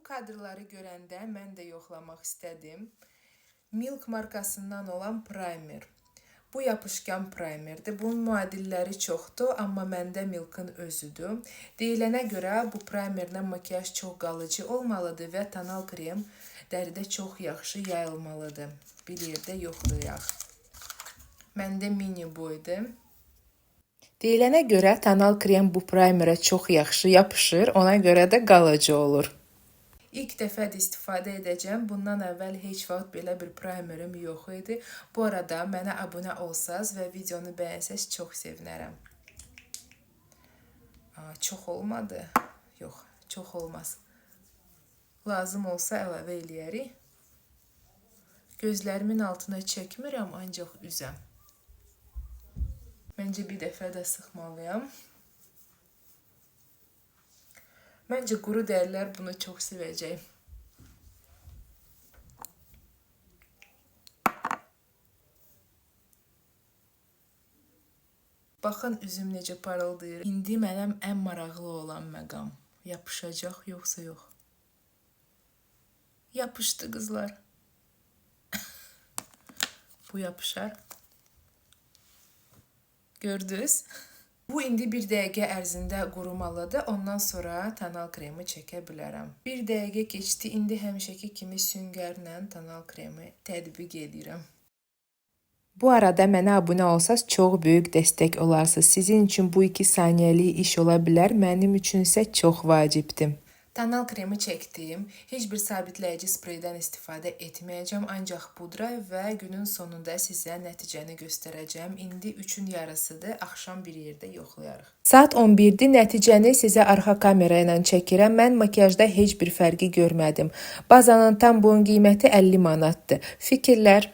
kadrları görəndə mən də yoxlamaq istədim. Milk markasından olan primer. Bu yapışkan primerdir. Bunun müadilləri çoxdur, amma məndə Milk'ın özüdür. Deyilənə görə bu primerlə makiyaj çox qalıcı olmalıdır və tonal krem dəridə çox yaxşı yayılmalıdır. Bir yerdə yoxlayaq. Məndə mini boydur. Deyilənə görə tonal krem bu primerə çox yaxşı yapışır, ona görə də qalıcı olur. İlk dəfədir istifadə edəcəm. Bundan əvvəl heç vaxt belə bir primerim yox idi. Bu arada mənə abunə olsaz və videonu bəyənsəz çox sevinərəm. Çox olmadı. Yox, çox olmaz. Lazım olsa əlavə eləyərik. Gözlərimin altına çəkmirəm, ancaq üzəm. Məncə bir dəfə də sıxmalıyam. Məncə quru dərilər bunu çox sevəcək. Baxın üzüm necə parıldayır. İndi mənim ən maraqlı olan məqam. Yapışacaq yoxsa yox? Yapışdı qızlar. Bu yapışar. Gördünüz? Bu indi bir dəqiqə ərzində qurumalıdır. Ondan sonra tonal kremi çəkə bilərəm. Bir dəqiqə keçdi. İndi həmişəki kimi süngərlə tonal kremi tətbiq edirəm. Bu arada mənə abunə olsaz çox böyük dəstək olarsınız. Sizin üçün bu 2 saniyəlik iş ola bilər. Mənim üçün isə çox vacibdir. Tonal kremi çəkdim. Heç bir sabitləyici spreydən istifadə etməyəcəm. Ancaq pudra və günün sonunda sizə nəticəni göstərəcəm. İndi 3-ün yarısıdır. Axşam bir yerdə yoxlayarıq. Saat 11-dir. Nəticəni sizə arxa kamera ilə çəkirəm. Mən makiyajda heç bir fərqi görmədim. Bazanın tam boyun qiyməti 50 manatdır. Fikirlər?